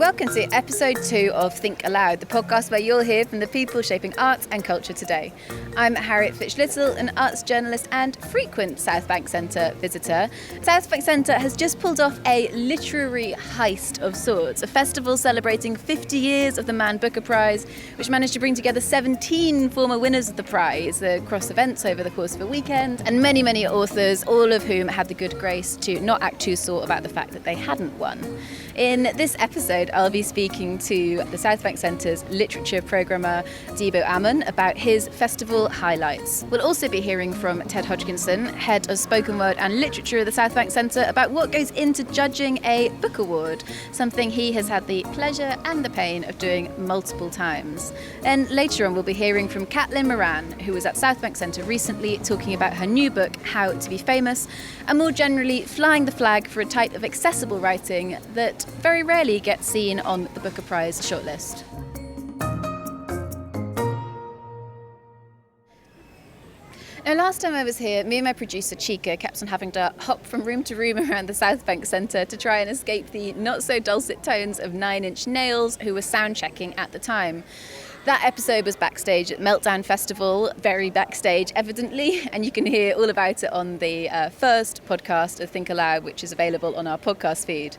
welcome to episode 2 of Think Aloud, the podcast where you'll hear from the people shaping arts and culture today. I'm Harriet Fitch Little, an arts journalist and frequent Southbank Centre visitor. Southbank Centre has just pulled off a literary heist of sorts, a festival celebrating 50 years of the Man Booker Prize, which managed to bring together 17 former winners of the prize across events over the course of a weekend, and many authors, all of whom had the good grace to not act too sore about the fact that they hadn't won. In this episode, I'll be speaking to the Southbank Centre's literature programmer, Debo Amon, about his festival highlights. We'll also be hearing from Ted Hodgkinson, head of spoken word and literature at the Southbank Centre, about what goes into judging a book award, something he has had the pleasure and the pain of doing multiple times. Then later on, we'll be hearing from Caitlin Moran, who was at Southbank Centre recently talking about her new book, How to Be Famous, and more generally flying the flag for a type of accessible writing that very rarely gets seen on the Booker Prize shortlist. Now, last time I was here, me and my producer Chica kept on having to hop from room to room around the Southbank Centre to try and escape the not-so-dulcet tones of Nine Inch Nails, who were sound-checking at the time. That episode was backstage at Meltdown Festival, very backstage evidently, and you can hear all about it on the first podcast of Think Aloud, which is available on our podcast feed.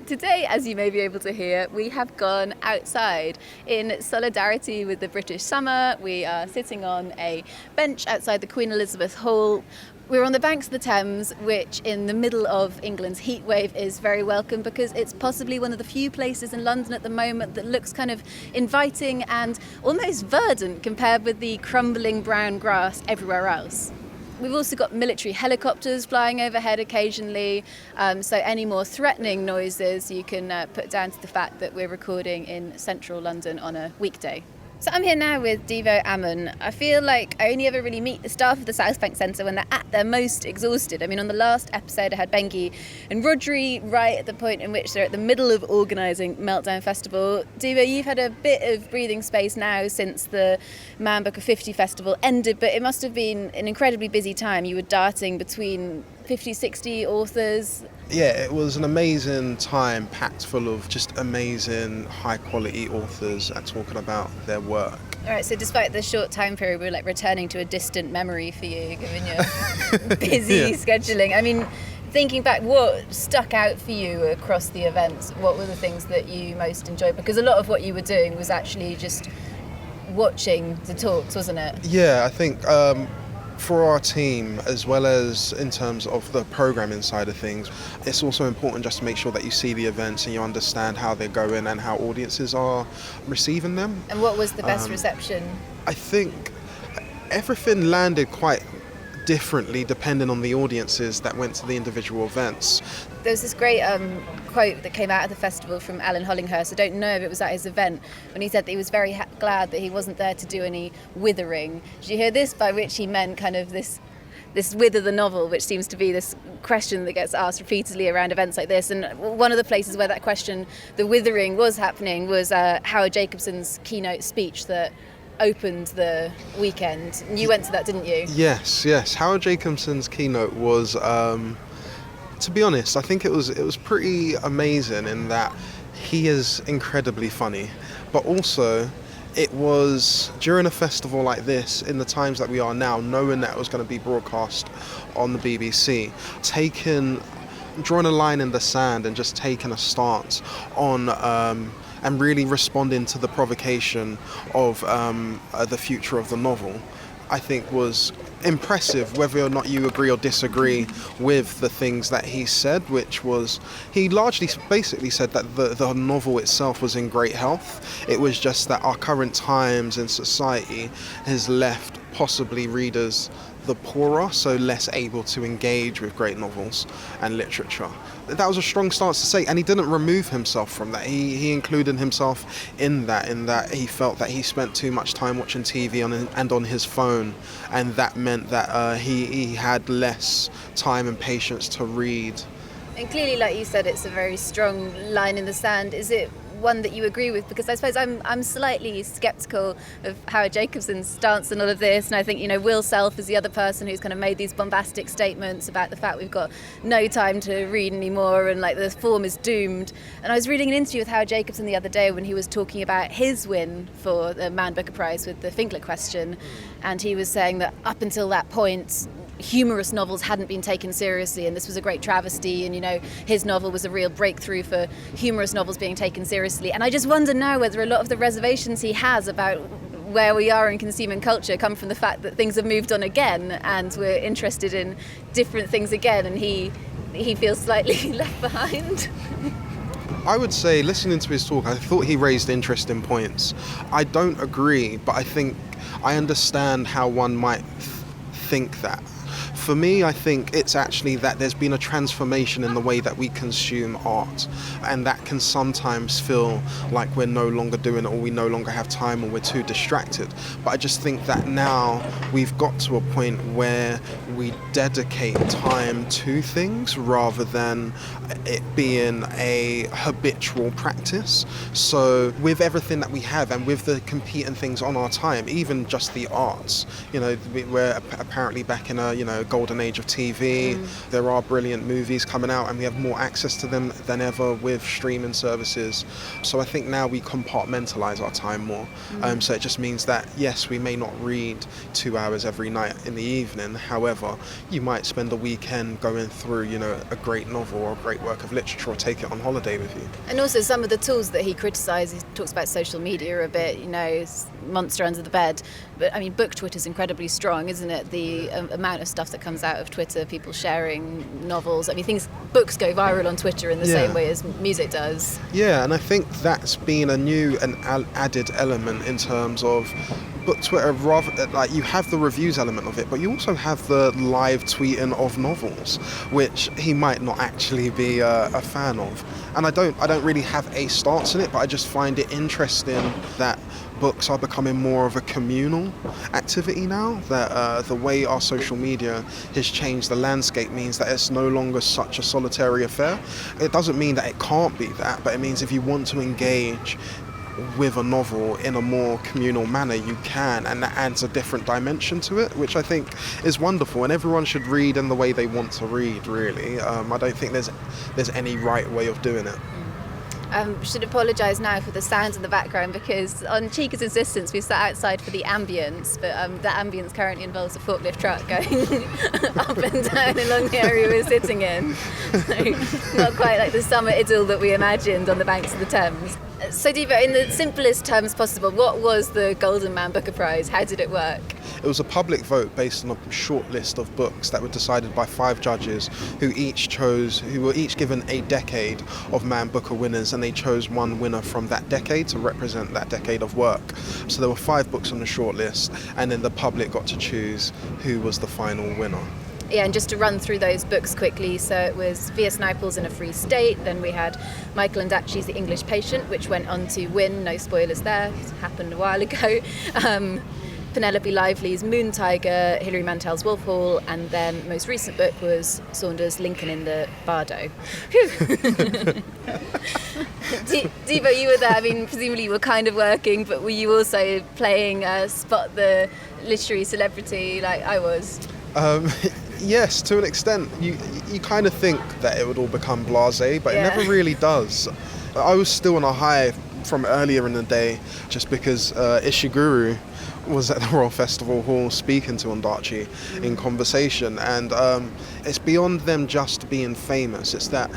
Today, as you may be able to hear, we have gone outside in solidarity with the British summer. We are sitting on a bench outside the Queen Elizabeth Hall. We're on the banks of the Thames, which in the middle of England's heat wave is very welcome because it's possibly one of the few places in London at the moment that looks kind of inviting and almost verdant compared with the crumbling brown grass everywhere else. We've also got military helicopters flying overhead occasionally, so any more threatening noises you can put down to the fact that we're recording in central London on a weekday. So I'm here now with Debo Amon. I feel like I only ever really meet the staff of the Southbank Centre when they're at their most exhausted. I mean, on the last episode I had Bengi and Rodri right at the point in which they're at the middle of organising Meltdown Festival. Debo, you've had a bit of breathing space now since the Man Booker 50 Festival ended, but it must have been an incredibly busy time. You were darting between 50, 60 authors. Yeah, it was an amazing time, packed full of just amazing, high-quality authors talking about their work. All right, so despite the short time period, we're like returning to a distant memory for you, given your busy scheduling. I mean, thinking back, what stuck out for you across the events? What were the things that you most enjoyed? Because a lot of what you were doing was actually just watching the talks, wasn't it? Yeah, I think for our team, as well as in terms of the programming side of things, it's also important just to make sure that you see the events and you understand how they're going and how audiences are receiving them. And what was the best reception? I think everything landed quite differently depending on the audiences that went to the individual events. There was this great quote that came out of the festival from Alan Hollinghurst. I don't know if it was at his event, when he said that he was very glad that he wasn't there to do any withering. Did you hear this? By which he meant kind of this wither the novel, which seems to be this question that gets asked repeatedly around events like this. And one of the places where that question, the withering, was happening was Howard Jacobson's keynote speech that opened the weekend. You went to that, didn't you? Yes. Howard Jacobson's keynote was, to be honest, I think it was pretty amazing in that he is incredibly funny, but also it was during a festival like this, in the times that we are now, knowing that it was going to be broadcast on the BBC, drawing a line in the sand and just taking a stance on and really responding to the provocation of the future of the novel, I think was impressive, whether or not you agree or disagree with the things that he said, which was, he largely basically said that the novel itself was in great health. It was just that our current times in society has left possibly readers the poorer, so less able to engage with great novels and literature. That was a strong stance to say, and he didn't remove himself from that. He included himself in that he felt that he spent too much time watching TV and on his phone, and that meant that he had less time and patience to read. And clearly, like you said, it's a very strong line in the sand. Is it one that you agree with, because I suppose I'm slightly sceptical of Howard Jacobson's stance on all of this, and I think, Will Self is the other person who's kind of made these bombastic statements about the fact we've got no time to read anymore and like the form is doomed. And I was reading an interview with Howard Jacobson the other day when he was talking about his win for the Man Booker Prize with the Finkler question, and he was saying that up until that point humorous novels hadn't been taken seriously, and this was a great travesty, and his novel was a real breakthrough for humorous novels being taken seriously. And I just wonder now whether a lot of the reservations he has about where we are in consumer culture come from the fact that things have moved on again and we're interested in different things again, and he feels slightly left behind. I would say, listening to his talk, I thought he raised interesting points. I don't agree, but I think I understand how one might think that. For me, I think it's actually that there's been a transformation in the way that we consume art, and that can sometimes feel like we're no longer doing it, or we no longer have time, or we're too distracted. But I just think that now we've got to a point where we dedicate time to things rather than it being a habitual practice. So with everything that we have, and with the competing things on our time, even just the arts, we're apparently back in a golden age of TV. There are brilliant movies coming out, and we have more access to them than ever with streaming services. So I think now we compartmentalize our time more. So it just means that, yes, we may not read 2 hours every night in the evening. However, you might spend a weekend going through, a great novel or a great work of literature, or take it on holiday with you. And also some of the tools that he criticises, he talks about social media a bit, monster under the bed. But I mean, book Twitter is incredibly strong, isn't it? The amount of stuff that comes out of Twitter, people sharing novels. I mean, books go viral on Twitter in the same way as music does. Yeah, and I think that's been a new and added element in terms of book Twitter. Rather, like, you have the reviews element of it, but you also have the live tweeting of novels, which he might not actually be a fan of. And I don't really have a stance in it, but I just find it interesting that books are becoming more of a communal activity now, that the way our social media has changed the landscape means that it's no longer such a solitary affair. It doesn't mean that it can't be that, but it means if you want to engage with a novel in a more communal manner, you can, and that adds a different dimension to it, which I think is wonderful. And everyone should read in the way they want to read, really. I don't think there's any right way of doing it. Should apologise now for the sounds in the background, because on Chica's insistence we sat outside for the ambience, but the ambience currently involves a forklift truck going up and down along the area we're sitting in. So not quite like the summer idyll that we imagined on the banks of the Thames. So Debo, in the simplest terms possible, what was the Golden Man Booker Prize? How did it work? It was a public vote based on a short list of books that were decided by 5 judges who were each given a decade of Man Booker winners, and they chose one winner from that decade to represent that decade of work. So there were 5 books on the short list, and then the public got to choose who was the final winner. Yeah, and just to run through those books quickly, so it was V.S. Naipaul's In a Free State, then we had Michael Ondaatje's The English Patient, which went on to win, no spoilers there, it happened a while ago. Penelope Lively's Moon Tiger, Hilary Mantel's Wolf Hall, and then most recent book was Saunders' Lincoln in the Bardo. Debo, you were there, I mean, presumably you were kind of working, but were you also playing Spot the Literary Celebrity like I was? Yes, to an extent. You kind of think that it would all become blasé, but it never really does. I was still on a high from earlier in the day, just because Ishiguro was at the Royal Festival Hall speaking to Ondaatje in conversation, and it's beyond them just being famous. It's that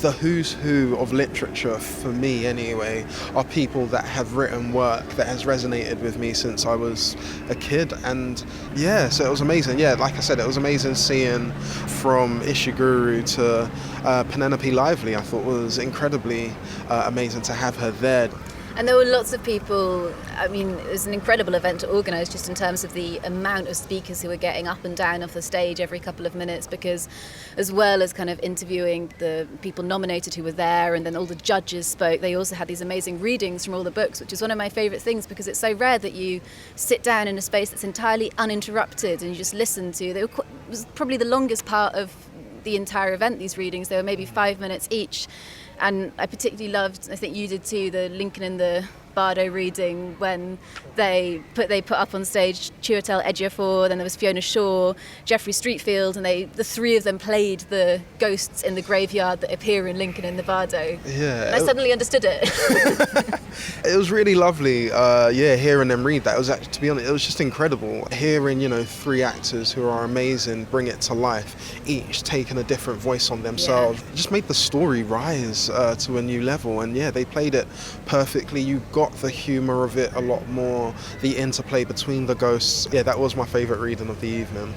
the who's who of literature, for me anyway, are people that have written work that has resonated with me since I was a kid. And yeah, so it was amazing. Yeah, like I said, it was amazing seeing from Ishiguro to Penelope Lively. I thought was incredibly amazing to have her there. And there were lots of people. I mean, it was an incredible event to organise, just in terms of the amount of speakers who were getting up and down off the stage every couple of minutes, because as well as kind of interviewing the people nominated who were there, and then all the judges spoke, they also had these amazing readings from all the books, which is one of my favourite things, because it's so rare that you sit down in a space that's entirely uninterrupted and you just listen to. It was probably the longest part of the entire event, these readings. They were maybe 5 minutes each. And I particularly loved, I think you did too, the Lincoln in the Bardo reading when they put up on stage Chiwetel Ejiofor, then there was Fiona Shaw, Geoffrey Streetfield, and the three of them played the ghosts in the graveyard that appear in Lincoln in the Bardo. Yeah. And I suddenly understood it. It was really lovely, hearing them read that. It was actually, to be honest, it was just incredible. Hearing, three actors who are amazing bring it to life, each taking a different voice on themselves. It just made the story rise to a new level. And they played it perfectly. You got the humour of it a lot more, the interplay between the ghosts. Yeah, that was my favourite reading of the evening.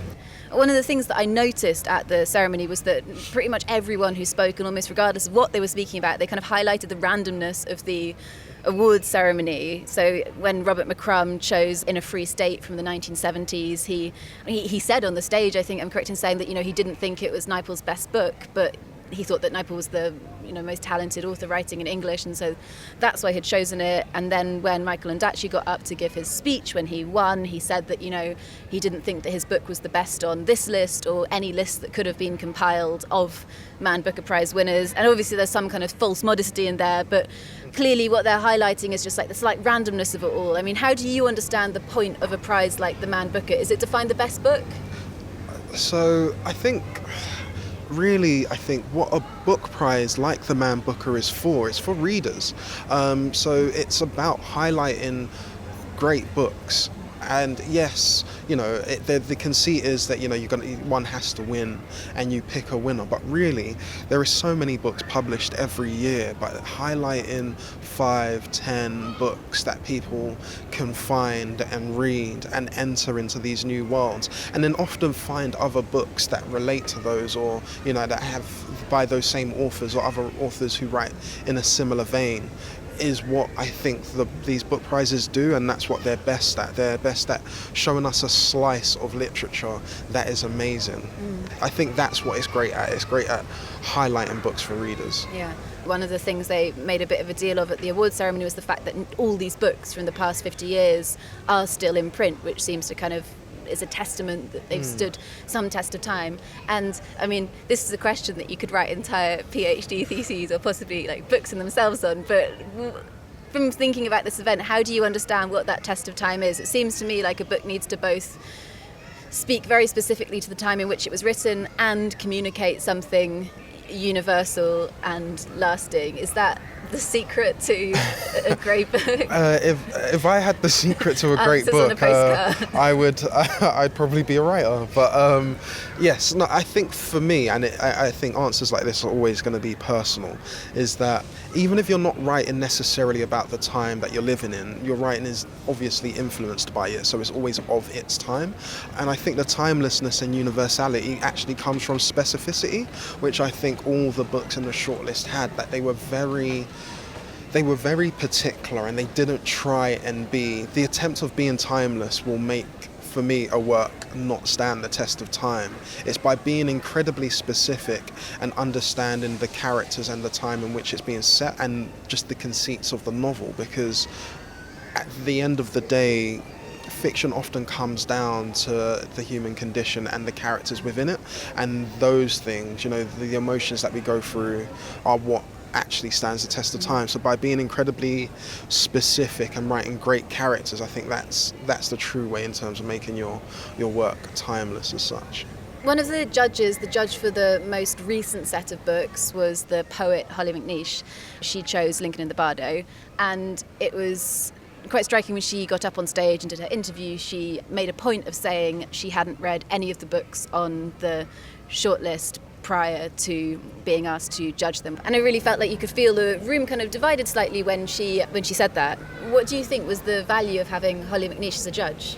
One of the things that I noticed at the ceremony was that pretty much everyone who spoke, and almost regardless of what they were speaking about, they kind of highlighted the randomness of the awards ceremony. So when Robert McCrum chose In a Free State from the 1970s, he said on the stage, I think I'm correct in saying that he didn't think it was Naipaul's best book, but he thought that Naipaul was the most talented author writing in English, and so that's why he'd chosen it. And then when Michael Ondaatje got up to give his speech when he won, he said that he didn't think that his book was the best on this list or any list that could have been compiled of Man Booker Prize winners. And obviously there's some kind of false modesty in there, but clearly what they're highlighting is just like the slight randomness of it all. I mean, how do you understand the point of a prize like the Man Booker? Is it to find the best book? So I think what a book prize like the Man Booker is for, it's for readers. So it's about highlighting great books. And yes, the conceit is that one has to win and you pick a winner, but really there are so many books published every year, but highlighting 5-10 books that people can find and read and enter into these new worlds, and then often find other books that relate to those, or that have by those same authors or other authors who write in a similar vein, is what I think these book prizes do, and that's what they're best at. They're best at showing us a slice of literature that is amazing. I think that's what it's great at. It's great at highlighting books for readers. Yeah. One of the things they made a bit of a deal of at the awards ceremony was the fact that all these books from the past 50 years are still in print, which seems to kind of is a testament that they've stood some test of time. And I mean, this is a question that you could write entire PhD theses or possibly like books in themselves on, but from thinking about this event, how do you understand what that test of time is? It seems to me like a book needs to both speak very specifically to the time in which it was written and communicate something universal and lasting. Is that the secret to a great book? If I had the secret to a great book, I'd probably be a writer. But yes, no, I think for me, and I think answers like this are always going to be personal, is that even if you're not writing necessarily about the time that you're living in, your writing is obviously influenced by it, so it's always of its time. And I think the timelessness and universality actually comes from specificity, which I think all the books in the shortlist had, that they were very particular, and they didn't try and be. The attempt of being timeless will make, for me, a work not stand the test of time. It's by being incredibly specific and understanding the characters and the time in which it's being set, and just the conceits of the novel, because at the end of the day, fiction often comes down to the human condition and the characters within it, and those things, the emotions that we go through are what actually stands the test of time. So by being incredibly specific and writing great characters, I think that's the true way in terms of making your work timeless as such. One of the judges, the judge for the most recent set of books, was the poet Holly McNeish. She chose Lincoln in the Bardo, and it was quite striking when she got up on stage and did her interview. She made a point of saying she hadn't read any of the books on the shortlist prior to being asked to judge them. And I really felt like you could feel the room kind of divided slightly when she said that. What do you think was the value of having Holly McNeish as a judge?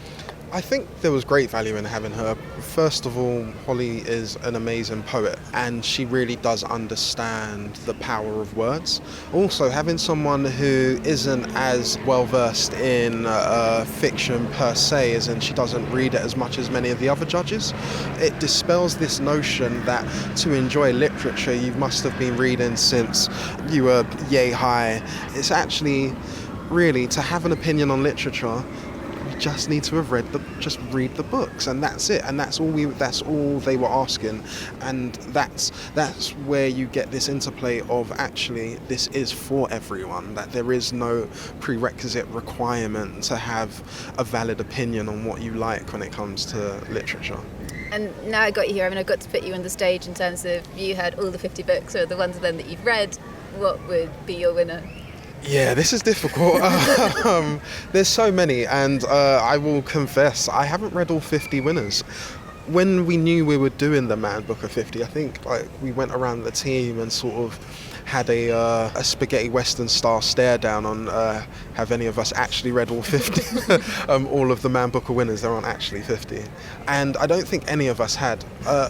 I think there was great value in having her. First of all, Holly is an amazing poet, and she really does understand the power of words. Also, having someone who isn't as well versed in fiction per se, as in she doesn't read it as much as many of the other judges, it dispels this notion that to enjoy literature you must have been reading since you were yay high. It's actually really, to have an opinion on literature, just need to have just read the books, and that's it, and that's all they were asking. And that's where you get this interplay of actually this is for everyone, that there is no prerequisite requirement to have a valid opinion on what you like when it comes to literature. And now I got you here, I mean, I've got to put you on the stage in terms of you had all the 50 books, or the ones of them that you've read. What would be your winner? Yeah, this is difficult. There's so many, and I will confess, I haven't read all 50 winners. When we knew we were doing the Man Book of 50, I think we went around the team and sort of had a spaghetti western style stare down on have any of us actually read all 50 all of the Man Booker winners. There aren't actually 50, and I don't think any of us had.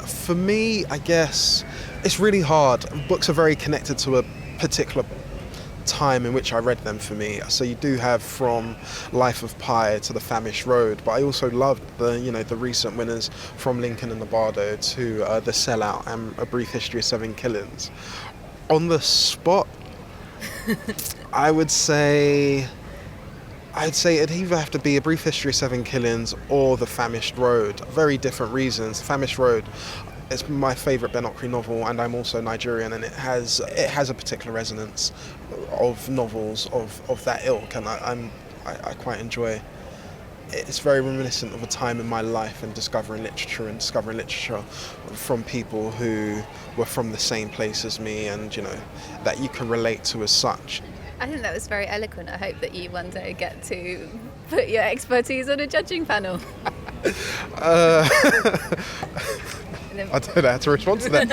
For me, I guess it's really hard. Books are very connected to a particular time in which I read them for me. So you do have from Life of Pi to The Famished Road, but I also loved the recent winners from Lincoln and the Bardo to The Sellout and A Brief History of Seven Killings. On the spot, I'd say it'd either have to be A Brief History of Seven Killings or The Famished Road. Very different reasons. The Famished Road is my favourite Ben Okri novel, and I'm also Nigerian, and it has a particular resonance of novels of that ilk, and I quite enjoy. It's very reminiscent of a time in my life and discovering literature from people who were from the same place as me, and that you can relate to as such. I think that was very eloquent. I hope that you one day get to put your expertise on a judging panel. I don't know how to respond to that.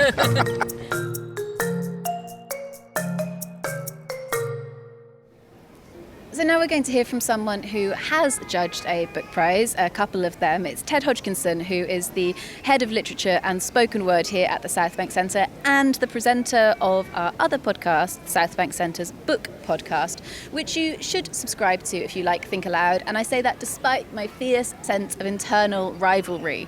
So now we're going to hear from someone who has judged a book prize, a couple of them. It's Ted Hodgkinson, who is the head of literature and spoken word here at the Southbank Centre and the presenter of our other podcast, Southbank Centre's book podcast, which you should subscribe to if you like Think Aloud. And I say that despite my fierce sense of internal rivalry.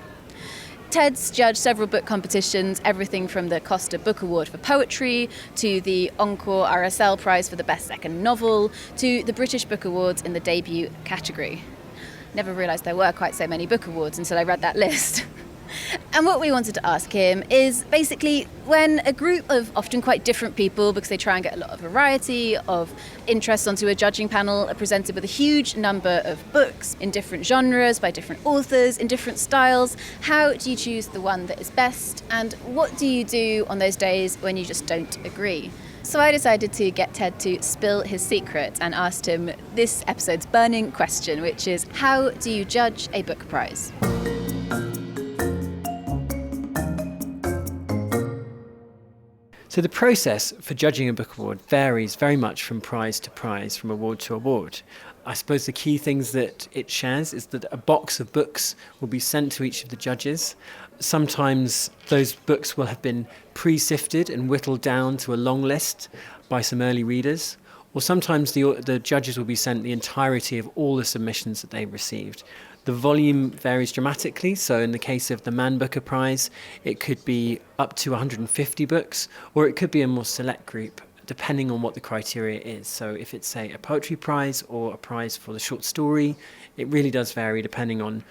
Ted's judged several book competitions, everything from the Costa Book Award for Poetry to the Encore RSL Prize for the Best Second Novel to the British Book Awards in the debut category. Never realised there were quite so many book awards until I read that list. And what we wanted to ask him is basically when a group of often quite different people, because they try and get a lot of variety of interests onto a judging panel, are presented with a huge number of books in different genres, by different authors, in different styles, how do you choose the one that is best? And what do you do on those days when you just don't agree? So I decided to get Ted to spill his secret and asked him this episode's burning question, which is, how do you judge a book prize? So the process for judging a book award varies very much from prize to prize, from award to award. I suppose the key things that it shares is that a box of books will be sent to each of the judges. Sometimes those books will have been pre-sifted and whittled down to a long list by some early readers, or sometimes the judges will be sent the entirety of all the submissions that they've received. The volume varies dramatically, so in the case of the Man Booker Prize, it could be up to 150 books, or it could be a more select group, depending on what the criteria is. So if it's, say, a poetry prize or a prize for the short story, it really does vary depending on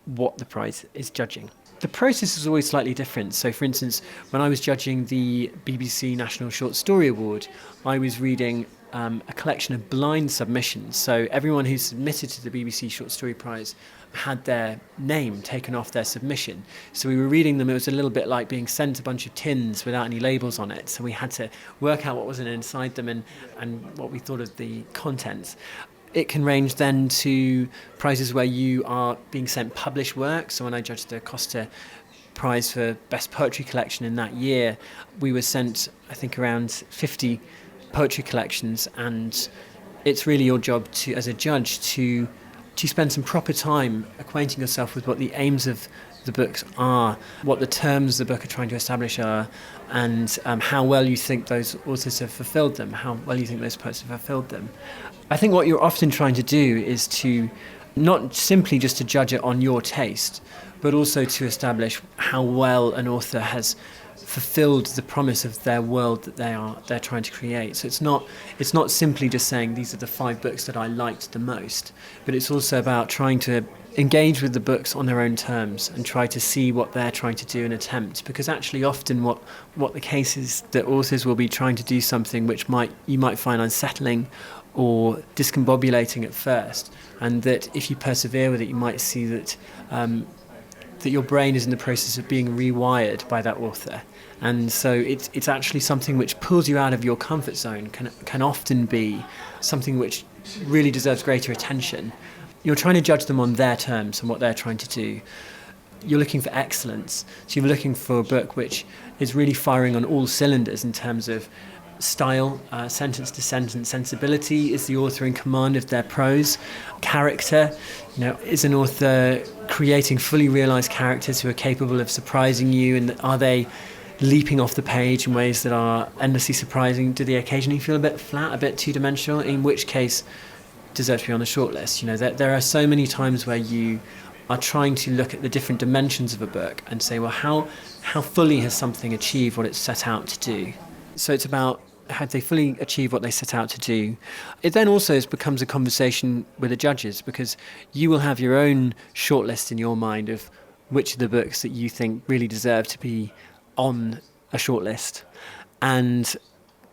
what the prize is judging. The process is always slightly different. So, for instance, when I was judging the BBC National Short Story Award, I was reading a collection of blind submissions. So everyone who submitted to the BBC Short Story Prize had their name taken off their submission. So we were reading them. It was a little bit like being sent a bunch of tins without any labels on it. So we had to work out what was inside them and what we thought of the contents. It can range then to prizes where you are being sent published work. So when I judged the Costa Prize for Best Poetry Collection in that year, we were sent, I think, around 50 poetry collections, and it's really your job to, as a judge, to spend some proper time acquainting yourself with what the aims of the books are, what the terms the book are trying to establish are, and how well you think those authors have fulfilled them, how well you think those poets have fulfilled them. I think what you're often trying to do is to not simply just to judge it on your taste, but also to establish how well an author has fulfilled the promise of their world that they're trying to create. So it's not simply just saying these are the 5 books that I liked the most, but it's also about trying to engage with the books on their own terms and try to see what they're trying to do and attempt. Because actually often what the case is that authors will be trying to do something which you might find unsettling or discombobulating at first, and that if you persevere with it, you might see that that your brain is in the process of being rewired by that author. And so it's actually something which pulls you out of your comfort zone, can often be something which really deserves greater attention. You're trying to judge them on their terms and what they're trying to do. You're looking for excellence. So you're looking for a book which is really firing on all cylinders in terms of style, sentence to sentence sensibility. Is the author in command of their prose? Character, is an author creating fully realised characters who are capable of surprising you, and are they leaping off the page in ways that are endlessly surprising? Do they occasionally feel a bit flat, a bit two-dimensional, in which case deserve to be on the shortlist? There are so many times where you are trying to look at the different dimensions of a book and say, well, how fully has something achieved what it's set out to do? So it's about, have they fully achieved what they set out to do? It then also becomes a conversation with the judges, because you will have your own shortlist in your mind of which of the books that you think really deserve to be on a shortlist. And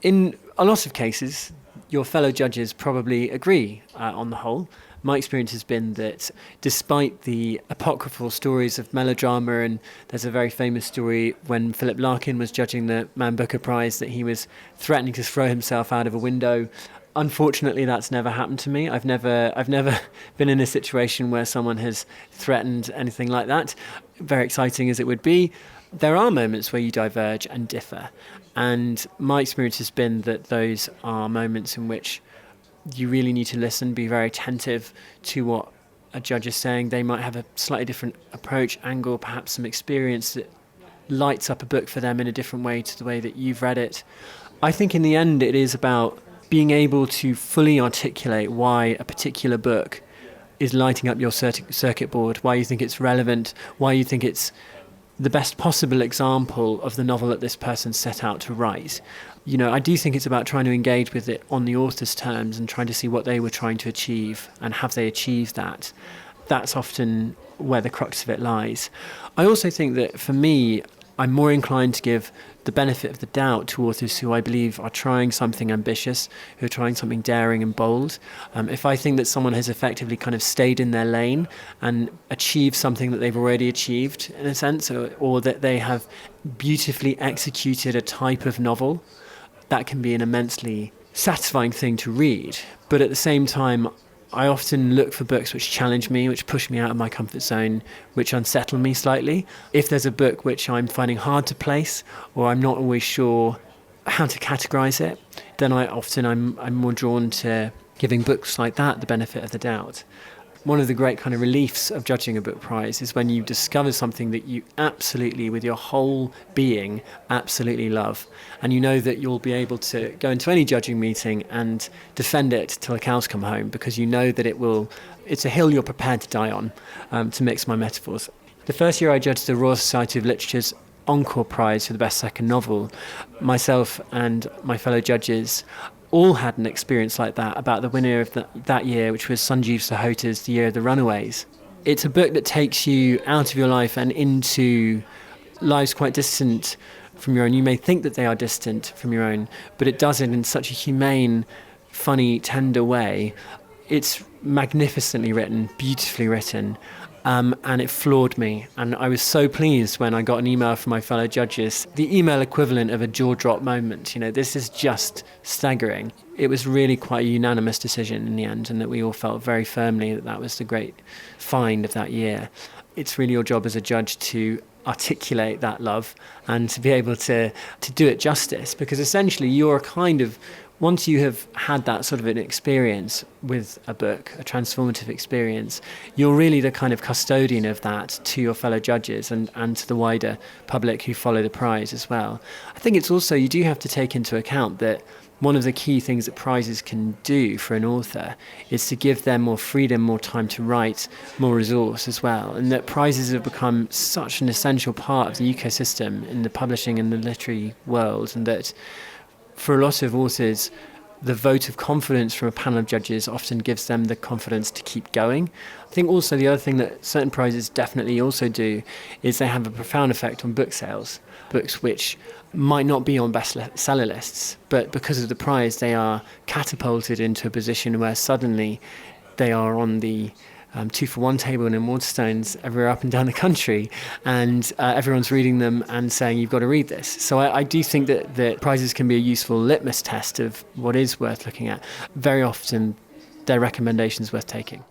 in a lot of cases, your fellow judges probably agree on the whole. My experience has been that despite the apocryphal stories of melodrama, and there's a very famous story when Philip Larkin was judging the Man Booker Prize that he was threatening to throw himself out of a window. Unfortunately, that's never happened to me. I've never been in a situation where someone has threatened anything like that. Very exciting as it would be, there are moments where you diverge and differ. And my experience has been that those are moments in which you really need to listen, be very attentive to what a judge is saying. They might have a slightly different approach, angle, perhaps some experience that lights up a book for them in a different way to the way that you've read it. I think in the end it is about being able to fully articulate why a particular book is lighting up your circuit board, why you think it's relevant, why you think it's the best possible example of the novel that this person set out to write. I do think it's about trying to engage with it on the author's terms and trying to see what they were trying to achieve and have they achieved that. That's often where the crux of it lies. I also think that for me, I'm more inclined to give the benefit of the doubt to authors who I believe are trying something ambitious, who are trying something daring and bold. If I think that someone has effectively kind of stayed in their lane and achieved something that they've already achieved, in a sense, or that they have beautifully executed a type of novel, that can be an immensely satisfying thing to read. But at the same time, I often look for books which challenge me, which push me out of my comfort zone, which unsettle me slightly. If there's a book which I'm finding hard to place, or I'm not always sure how to categorise it, then I'm more drawn to giving books like that the benefit of the doubt. One of the great kind of reliefs of judging a book prize is when you discover something that you absolutely, with your whole being, absolutely love. And you know that you'll be able to go into any judging meeting and defend it till the cows come home, because you know that it's a hill you're prepared to die on, to mix my metaphors. The first year I judged the Royal Society of Literature's Encore Prize for the best second novel, myself and my fellow judges all had an experience like that about the winner of that year, which was Sanjeev Sahot's The Year of the Runaways. It's a book that takes you out of your life and into lives quite distant from your own. You may think that they are distant from your own, but it does it in such a humane, funny, tender way. It's magnificently written, beautifully written, and it floored me. And I was so pleased when I got an email from my fellow judges, the email equivalent of a jaw-drop moment. This is just staggering. It was really quite a unanimous decision in the end, and that we all felt very firmly that that was the great find of that year. It's really your job as a judge to articulate that love and to be able to do it justice, because essentially you're kind of, once you have had that sort of an experience with a book, a transformative experience, you're really the kind of custodian of that to your fellow judges and to the wider public who follow the prize as well. I think it's also, you do have to take into account that one of the key things that prizes can do for an author is to give them more freedom, more time to write, more resource as well. And that prizes have become such an essential part of the ecosystem in the publishing and the literary world, and that for a lot of authors, the vote of confidence from a panel of judges often gives them the confidence to keep going. I think also the other thing that certain prizes definitely also do is they have a profound effect on book sales. Books which might not be on bestseller lists, but because of the prize, they are catapulted into a position where suddenly they are on the 2-for-1 table and in Waterstones everywhere up and down the country, and everyone's reading them and saying, you've got to read this. So I do think that prizes can be a useful litmus test of what is worth looking at. Very often, they're recommendations worth taking.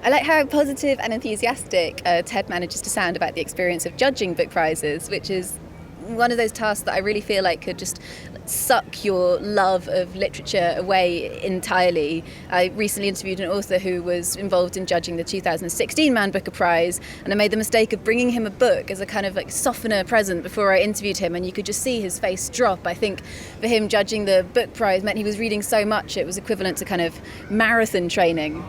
I like how positive and enthusiastic Ted manages to sound about the experience of judging book prizes, which is one of those tasks that I really feel like could just suck your love of literature away entirely. I recently interviewed an author who was involved in judging the 2016 Man Booker Prize, and I made the mistake of bringing him a book as a kind of like softener present before I interviewed him, and you could just see his face drop. I think for him, judging the book prize meant he was reading so much it was equivalent to kind of marathon training.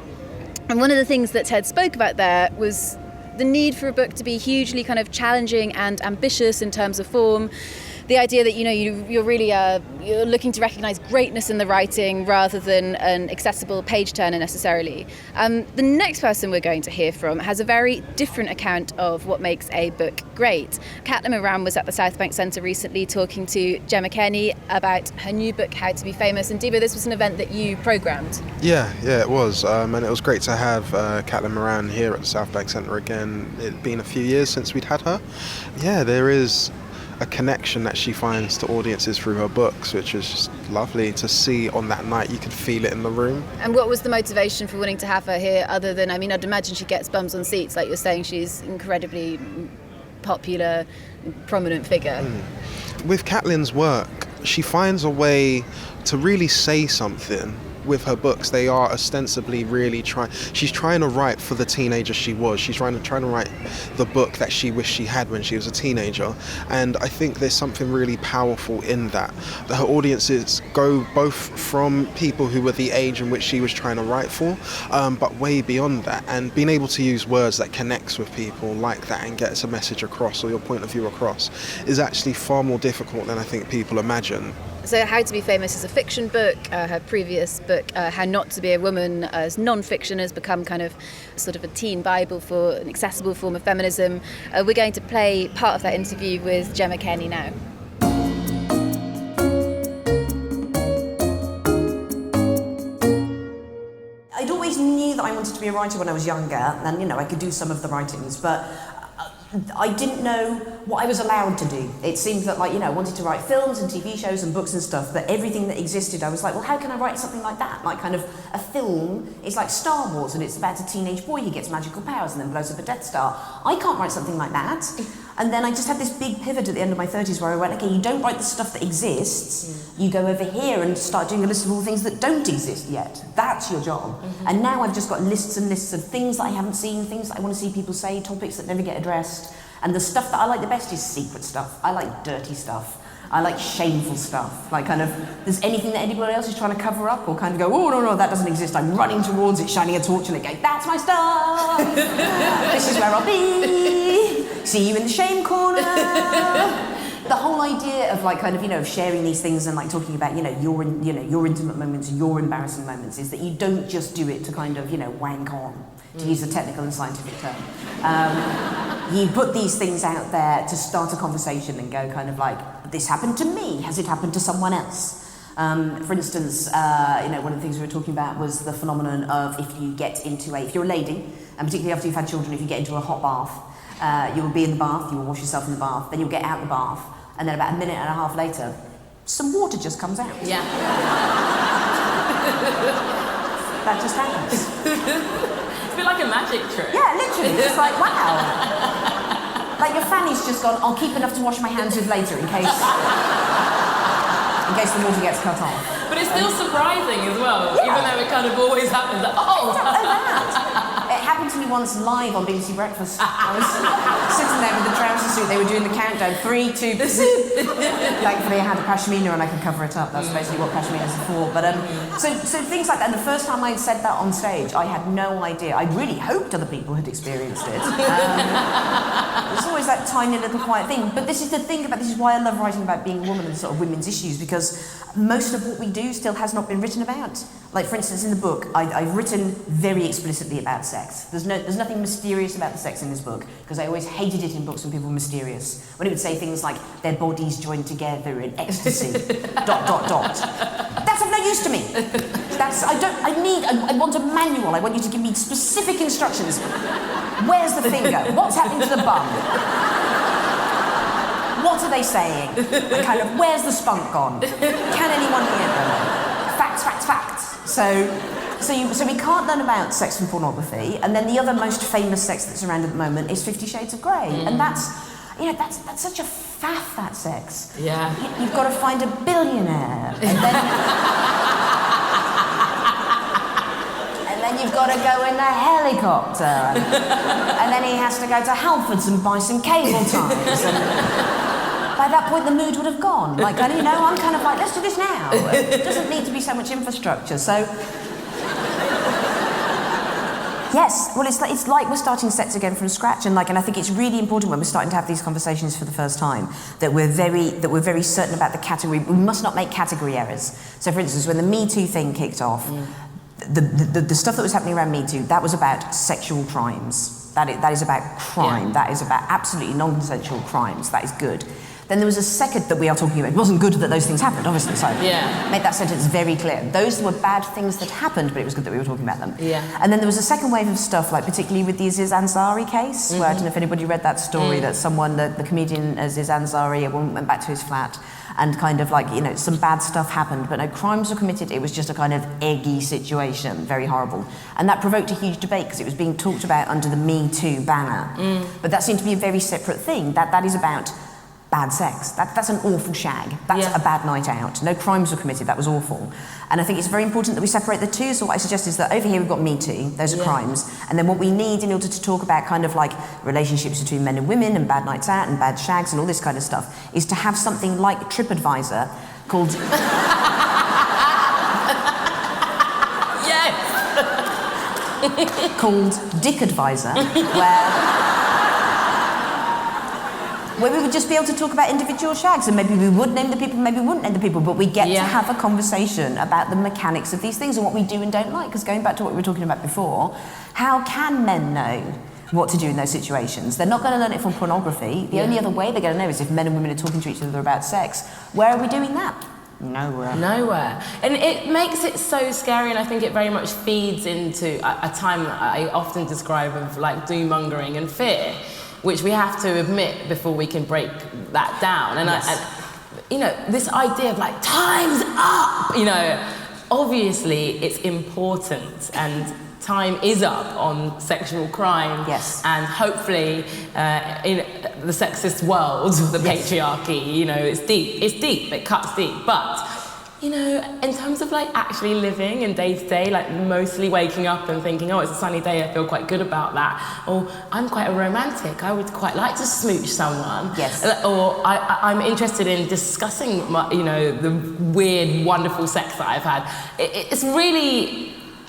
And one of the things that Ted spoke about there was the need for a book to be hugely kind of challenging and ambitious in terms of form. The idea that, you're really you're looking to recognise greatness in the writing rather than an accessible page turner necessarily. The next person we're going to hear from has a very different account of what makes a book great. Caitlin Moran was at the Southbank Centre recently talking to Gemma Kenny about her new book, How to Be Famous. And Debo, this was an event that you programmed. Yeah, it was. And it was great to have Caitlin Moran here at the Southbank Centre again. It'd been a few years since we'd had her. Yeah, there is a connection that she finds to audiences through her books, which is just lovely to see on that night. You could feel it in the room. And what was the motivation for wanting to have her here, other than, I'd imagine she gets bums on seats, like you're saying, she's incredibly popular, prominent figure. With Caitlin's work, she finds a way to really say something with her books. They are ostensibly really she's trying to write for the teenager she was. She's trying to write the book that she wished she had when she was a teenager. And I think there's something really powerful in that. Her audiences go both from people who were the age in which she was trying to write for, but way beyond that. And being able to use words that connects with people like that and gets a message across or your point of view across is actually far more difficult than I think people imagine. So How to Be Famous is a fiction book. Her previous book, How Not to Be a Woman, as non-fiction, has become kind of sort of a teen Bible for an accessible form of feminism. We're going to play part of that interview with Gemma Kenny now. I'd always knew that I wanted to be a writer when I was younger, and I could do some of the writings, but I didn't know what I was allowed to do. It seemed that, I wanted to write films and TV shows and books and stuff, but everything that existed, I was like, well, how can I write something like that? Like, kind of, a film is like Star Wars, and it's about a teenage boy who gets magical powers and then blows up a Death Star. I can't write something like that. And then I just had this big pivot at the end of my 30s where I went, okay, you don't write the stuff that exists, you go over here and start doing a list of all the things that don't exist yet. That's your job. And now I've just got lists and lists of things that I haven't seen, things that I want to see people say, topics that never get addressed. And the stuff that I like the best is secret stuff. I like dirty stuff. I like shameful stuff. Like, kind of, there's anything that anybody else is trying to cover up or kind of go, oh, no, that doesn't exist. I'm running towards it, shining a torch, and it going, that's my stuff. This is where I'll be. See you in the shame corner. The whole idea of of sharing these things and talking about your intimate moments, your embarrassing moments, is that you don't just do it to wank on, to use a technical and scientific term. You put these things out there to start a conversation and go this happened to me. Has it happened to someone else? For instance, one of the things we were talking about was the phenomenon of if you're a lady, and particularly after you've had children, if you get into a hot bath, you will be in the bath, you will wash yourself in the bath, then you'll get out the bath, and then about a minute and a half later, some water just comes out. Yeah. That just happens. It's a bit like a magic trick. Yeah, literally. It's like, wow. Like your fanny's just gone, I'll keep enough to wash my hands with later in case the water gets cut off. But it's still surprising as well, even though it kind of always happens. Like, oh! That. It happened to me once live on BBC Breakfast. I was sitting there with the trouser suit. They were doing the countdown. 3, 2. Thankfully, I had a pashmina and I could cover it up. That's basically what pashminas are for. But so things like that. And the first time I said that on stage, I had no idea. I really hoped other people had experienced it. It's always that tiny little quiet thing. But this is the thing about this is why I love writing about being a woman and sort of women's issues, because most of what we do still has not been written about. Like, for instance, in the book, I've written very explicitly about sex. There's nothing mysterious about the sex in this book, because I always hated it in books when people were mysterious. When it would say things like, their bodies joined together in ecstasy, ... That's of no use to me. I want a manual. I want you to give me specific instructions. Where's the finger? What's happening to the bum? What are they saying? And kind of, where's the spunk gone? Can anyone hear them? Facts, facts, facts. So we can't learn about sex from pornography, and then the other most famous sex that's around at the moment is 50 Shades of Grey, and that's such a faff, that sex. Yeah. You've got to find a billionaire, and then you've got to go in a helicopter, and then he has to go to Halfords and buy some cable ties. And by that point, the mood would have gone. Like, I'm kind of like, let's do this now. It doesn't need to be so much infrastructure. So, yes, well, it's like we're starting sets again from scratch, and I think it's really important when we're starting to have these conversations for the first time that we're very certain about the category. We must not make category errors. So, for instance, when the Me Too thing kicked off. The stuff that was happening around Me Too, that was about sexual crimes. That is about crime. Yeah. That is about absolutely non-consensual crimes. That is good. Then there was a second that we are talking about. It wasn't good that those things happened, obviously, so make that sentence very clear. Those were bad things that happened, but it was good that we were talking about them. Yeah. And then there was a second wave of stuff, like particularly with the Aziz Ansari case, where I don't know if anybody read that story, that the comedian Aziz Ansari, a woman went back to his flat, and kind of some bad stuff happened, but no crimes were committed. It was just a kind of eggy situation, very horrible. And that provoked a huge debate because it was being talked about under the Me Too banner. But that seemed to be a very separate thing. That is about bad sex. That's an awful shag. That's a bad night out. No crimes were committed. That was awful. And I think it's very important that we separate the two. So what I suggest is that over here we've got Me Too. Those are crimes. And then what we need in order to talk about kind of like relationships between men and women and bad nights out and bad shags and all this kind of stuff is to have something like TripAdvisor called... called Dick Advisor, where we would just be able to talk about individual shags, and maybe we would name the people, maybe we wouldn't name the people, but we get to have a conversation about the mechanics of these things and what we do and don't like. Because going back to what we were talking about before, how can men know what to do in those situations? They're not going to learn it from pornography. The only other way they're going to know is if men and women are talking to each other about sex. Where are we doing that? Nowhere. And it makes it so scary, and I think it very much feeds into a time that I often describe of like doom-mongering and fear, which we have to admit before we can break that down. And, this idea of like, time's up, obviously it's important, and time is up on sexual crime. Yes. And hopefully in the sexist world, the patriarchy, it's deep, it cuts deep. But, in terms of like actually living and day to day, like mostly waking up and thinking, oh, it's a sunny day, I feel quite good about that. Or I'm quite a romantic, I would quite like to smooch someone. Yes. Or I'm interested in discussing, the weird, wonderful sex that I've had.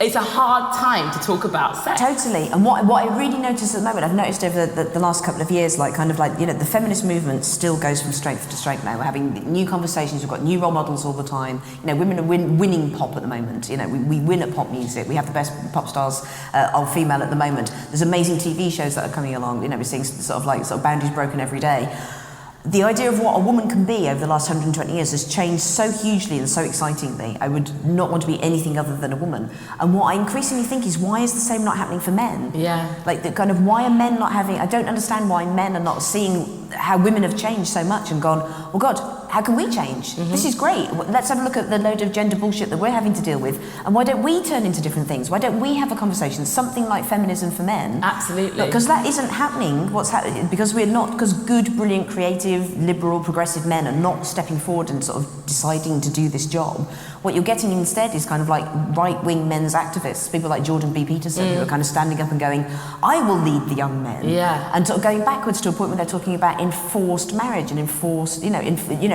It's a hard time to talk about sex. Totally. And what I really notice at the moment, I've noticed over the last couple of years, the feminist movement still goes from strength to strength now. We're having new conversations, we've got new role models all the time. Women are winning pop at the moment. We win at pop music. We have the best pop stars, all female at the moment. There's amazing TV shows that are coming along. We're seeing sort of boundaries broken every day. The idea of what a woman can be over the last 120 years has changed so hugely and so excitingly. I would not want to be anything other than a woman. And what I increasingly think is, why is the same not happening for men? Yeah. Why are men not having... I don't understand why men are not seeing how women have changed so much and gone, well, God, how can we change? This is great. Let's have a look at the load of gender bullshit that we're having to deal with, and why don't we turn into different things? Why don't we have a conversation, something like feminism for men? Absolutely. Because that isn't happening. What's happening? Because good, brilliant, creative, liberal, progressive men are not stepping forward and sort of deciding to do this job. What you're getting instead is kind of like right-wing men's activists, people like Jordan B. Peterson, who are kind of standing up and going, I will lead the young men. Yeah. And sort of going backwards to a point where they're talking about enforced marriage and enforced,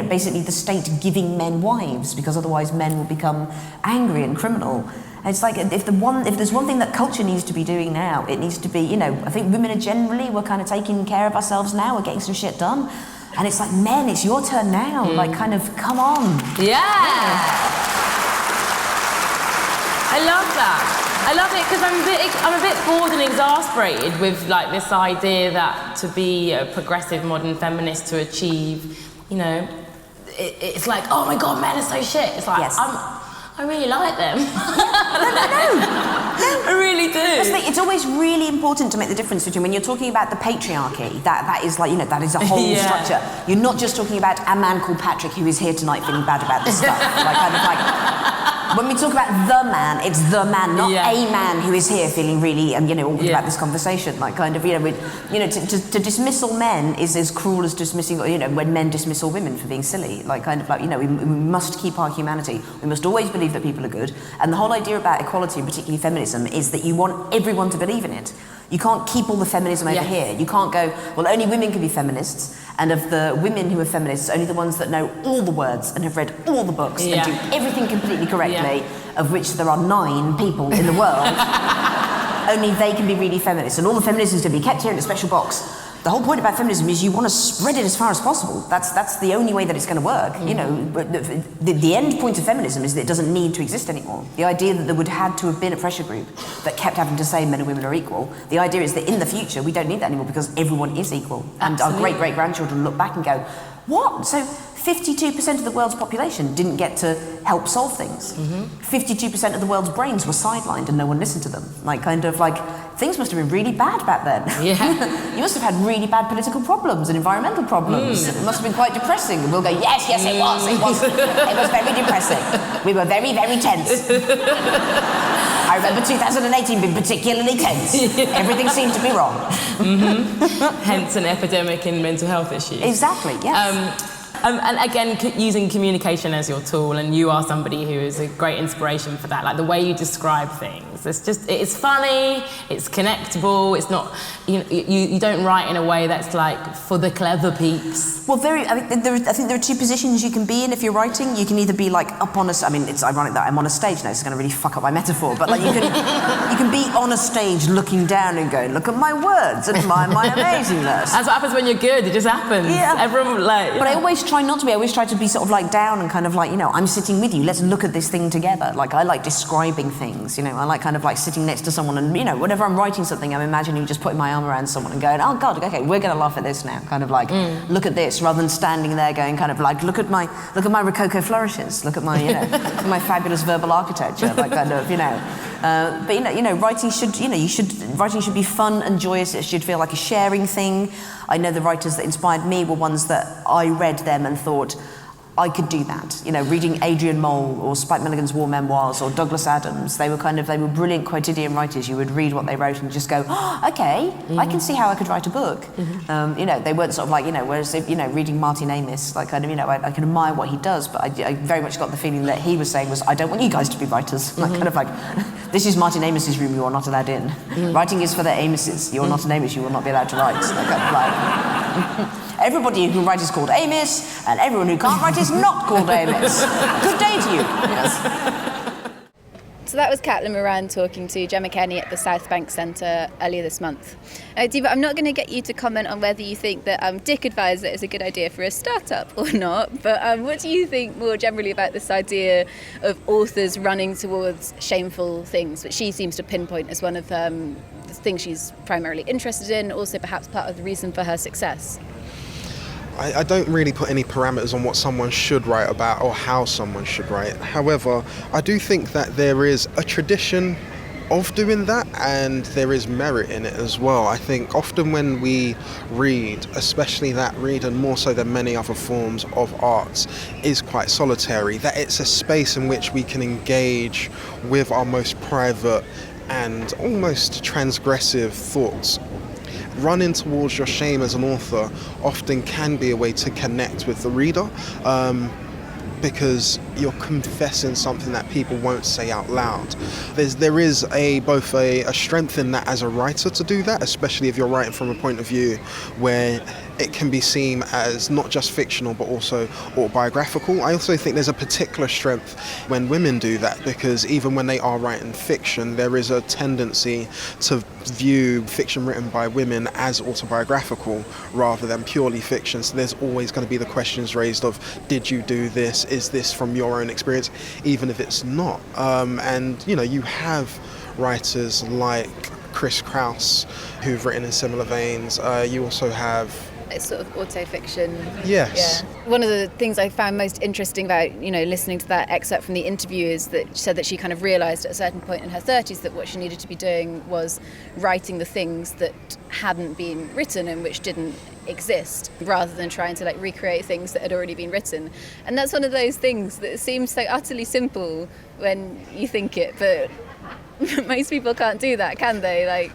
basically the state giving men wives, because otherwise men will become angry and criminal. And it's like, if there's one thing that culture needs to be doing now, it needs to be, I think women are generally, we're kind of taking care of ourselves now, we're getting some shit done. And it's like, men, it's your turn now. Like, kind of, come on. Yeah. I love that. I love it because I'm a bit bored and exasperated with like this idea that to be a progressive modern feminist, to achieve, it's like, oh my God, men are so shit. It's like, yes. I really like them. No. I really do. That's the thing, it's always really important to make the difference between when you're talking about the patriarchy, that is like, that is a whole structure. You're not just talking about a man called Patrick who is here tonight feeling bad about this stuff. When we talk about the man, it's the man, not a man who is here feeling really, awkward about this conversation. Like, kind of, to dismiss all men is as cruel as dismissing, when men dismiss all women for being silly. Like, kind of like, we must keep our humanity. We must always believe that people are good. And the whole idea about equality, and particularly feminism, is that you want everyone to believe in it. You can't keep all the feminism over here. You can't go, well, only women can be feminists, and of the women who are feminists, only the ones that know all the words and have read all the books and do everything completely correctly, of which there are 9 people in the world, only they can be really feminists. And all the feminism is to be kept here in a special box. The whole point about feminism is you want to spread it as far as possible. That's the only way that it's going to work. The end point of feminism is that it doesn't need to exist anymore. The idea that there would have to have been a pressure group that kept having to say men and women are equal, the idea is that in the future we don't need that anymore because everyone is equal. And our great-great-grandchildren look back and go, what? So 52% of the world's population didn't get to help solve things. 52% of the world's brains were sidelined and no one listened to them. Things must have been really bad back then. You must have had really bad political problems and environmental problems. It must have been quite depressing. And we'll go, yes, it was. It was very depressing. We were very, very tense. I remember 2018 being particularly tense. Everything seemed to be wrong. Hence an epidemic in mental health issues. Exactly, yes. And again, using communication as your tool, and you are somebody who is a great inspiration for that. Like the way you describe things, it's funny, it's connectable. It's not, you don't write in a way that's like for the clever peeps. Well, I think there are 2 positions you can be in if you're writing. You can either be like up on it's ironic that I'm on a stage now, so it's going to really fuck up my metaphor. But like you can be on a stage looking down and going, look at my words and my amazingness. That's what happens when you're good. It just happens. Yeah. Everyone But I always try not to be. I always try to be sort of like down and kind of like, I'm sitting with you. Let's look at this thing together. Like I like describing things. I like kind of like sitting next to someone and whenever I'm writing something, I'm imagining just putting my arm around someone and going, oh God, okay, we're going to laugh at this now. Kind of like look at this, rather than standing there going kind of like look at my rococo flourishes. Look at my my fabulous verbal architecture. Like kind of but writing should be fun and joyous. It should feel like a sharing thing. I know the writers that inspired me were ones that I read them and thought, I could do that. Reading Adrian Mole or Spike Milligan's war memoirs or Douglas Adams, they were brilliant quotidian writers. You would read what they wrote and just go, oh, okay, I can see how I could write a book. They weren't sort of like, whereas if, reading Martin Amis, like kind of, I can admire what he does, but I very much got the feeling that he was saying was, I don't want you guys to be writers. Like kind of like, this is Martin Amis's room, you are not allowed in. Writing is for the Amises. You're not an Amis, you will not be allowed to write. Like, kind of like, everybody who can write is called Amis, and everyone who can't write is not called Amis. Good day to you. Yes. So that was Caitlin Moran talking to Gemma Kenny at the Southbank Centre earlier this month. Debo, I'm not going to get you to comment on whether you think that Dick Advisor is a good idea for a startup or not, but what do you think more generally about this idea of authors running towards shameful things, which she seems to pinpoint as one of the things she's primarily interested in, also perhaps part of the reason for her success? I don't really put any parameters on what someone should write about or how someone should write. However, I do think that there is a tradition of doing that, and there is merit in it as well. I think often when we read, especially that read, and more so than many other forms of arts, is quite solitary, that it's a space in which we can engage with our most private and almost transgressive thoughts. Running towards your shame as an author often can be a way to connect with the reader, because you're confessing something that people won't say out loud. There is both a strength in that as a writer to do that, especially if you're writing from a point of view where it can be seen as not just fictional but also autobiographical. I also think there's a particular strength when women do that, because even when they are writing fiction, there is a tendency to view fiction written by women as autobiographical rather than purely fiction. So there's always going to be the questions raised of, did you do this? Is this from your own experience? Even if it's not. And you have writers like Chris Kraus who've written in similar veins. You also have It's sort of auto-fiction. Yes. Yeah. One of the things I found most interesting about, listening to that excerpt from the interview is that she said that she kind of realised at a certain point in her 30s that what she needed to be doing was writing the things that hadn't been written and which didn't exist, rather than trying to recreate things that had already been written. And that's one of those things that seems so utterly simple when you think it, but most people can't do that, can they?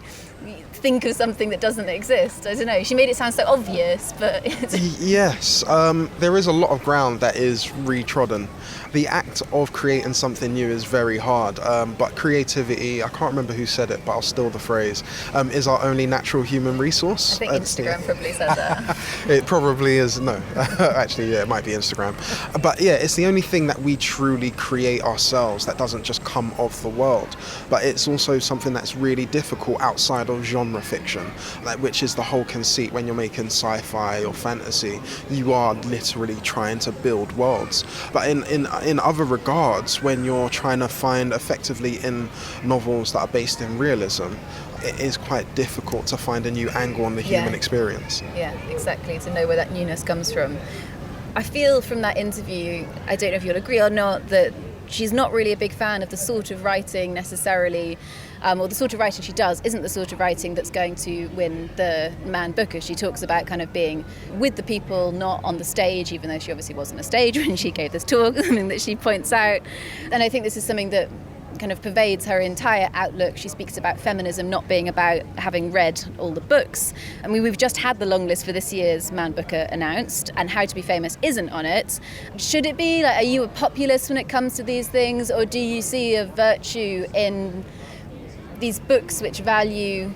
Think of something that doesn't exist. I don't know. She made it sound so obvious, but yes, there is a lot of ground that is retrodden. The act of creating something new is very hard, but creativity, I can't remember who said it, but I'll steal the phrase, is our only natural human resource. I think Instagram probably said that. It probably is. No, actually, yeah, it might be Instagram. But yeah, it's the only thing that we truly create ourselves that doesn't just come of the world. But it's also something that's really difficult outside of genre fiction, which is the whole conceit. When you're making sci-fi or fantasy, you are literally trying to build worlds. But in other regards, when you're trying to find effectively in novels that are based in realism, it is quite difficult to find a new angle on the human experience. Yeah, exactly, to know where that newness comes from. I feel from that interview, I don't know if you'll agree or not, that she's not really a big fan of the sort of writing necessarily, or the sort of writing she does isn't the sort of writing that's going to win the Man Booker. She talks about kind of being with the people, not on the stage, even though she obviously wasn't a stage when she gave this talk, something that she points out. And I think this is something that kind of pervades her entire outlook. She speaks about feminism not being about having read all the books. I mean, we've just had the long list for this year's Man Booker announced, and How to Be Famous isn't on it. Should it be? Are you a populist when it comes to these things, or do you see a virtue in these books which value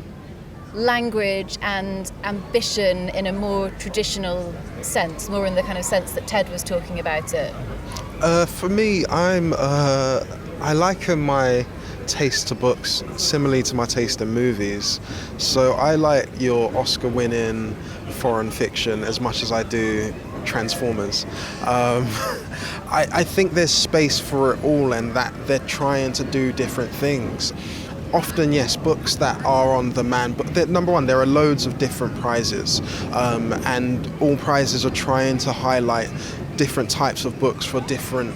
language and ambition in a more traditional sense, more in the kind of sense that Ted was talking about it? For me, I liken my taste to books similarly to my taste in movies. So I like your Oscar-winning foreign fiction as much as I do Transformers. I think there's space for it all, and that they're trying to do different things. Often, yes, books that are on the Man Book. Number one, there are loads of different prizes, and all prizes are trying to highlight different types of books for different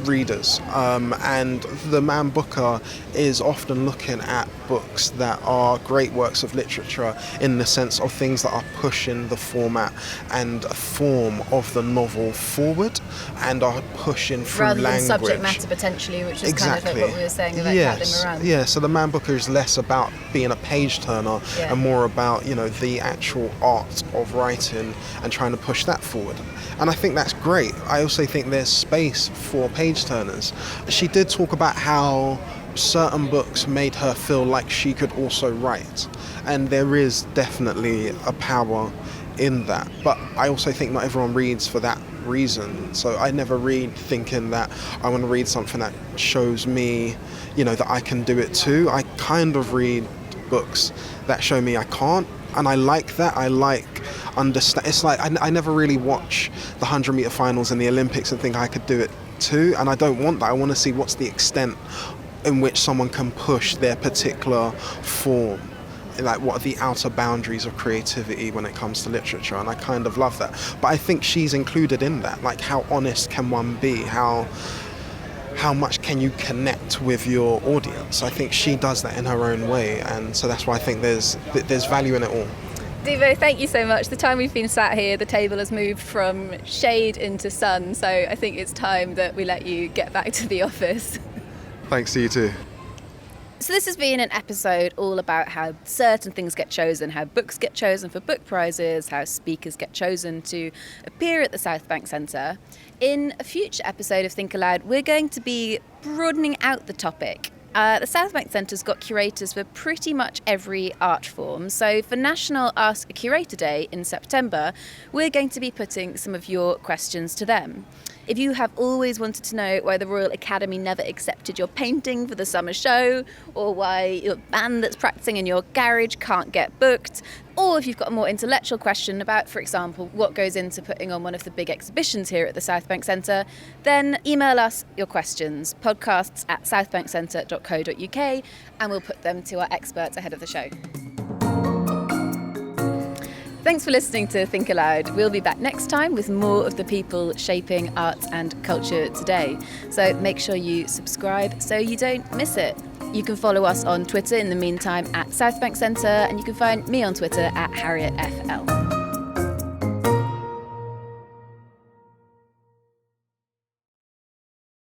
readers, and the Man Booker is often looking at books that are great works of literature in the sense of things that are pushing the format and form of the novel forward and are pushing through rather language. Rather than subject matter potentially, which is exactly. kind of like what we were saying about Caitlin Moran. Yeah, so the Man Booker is less about being a page turner and more about, the actual art of writing and trying to push that forward. And I think that's great. I also think there's space for page turners. She did talk about how certain books made her feel like she could also write. And there is definitely a power in that. But I also think not everyone reads for that reason. So I never read thinking that I want to read something that shows me, that I can do it too. I kind of read books that show me I can't. And I like that. I like understand. It's like I never really watch the 100-meter finals in the Olympics and think I could do it too. And I don't want that. I want to see what's the extent in which someone can push their particular form. Like, what are the outer boundaries of creativity when it comes to literature? And I kind of love that. But I think she's included in that. Like, how honest can one be? How how much can you connect with your audience. I think she does that in her own way, and so that's why I think there's value in it all. Debo, thank you so much. The time we've been sat here, the table has moved from shade into sun, so I think it's time that we let you get back to the office. Thanks to you too. So this has been an episode all about how certain things get chosen, how books get chosen for book prizes, how speakers get chosen to appear at the Southbank Centre. In a future episode of Think Aloud, we're going to be broadening out the topic. The Southbank Centre's got curators for pretty much every art form. So for National Ask a Curator Day in September, we're going to be putting some of your questions to them. If you have always wanted to know why the Royal Academy never accepted your painting for the summer show, or why your band that's practicing in your garage can't get booked, or if you've got a more intellectual question about, for example, what goes into putting on one of the big exhibitions here at the Southbank Centre, then email us your questions, podcasts@southbankcentre.co.uk, and we'll put them to our experts ahead of the show. Thanks for listening to Think Aloud. We'll be back next time with more of the people shaping art and culture today. So make sure you subscribe so you don't miss it. You can follow us on Twitter in the meantime @Southbank Centre, and you can find me on Twitter @HarrietFL.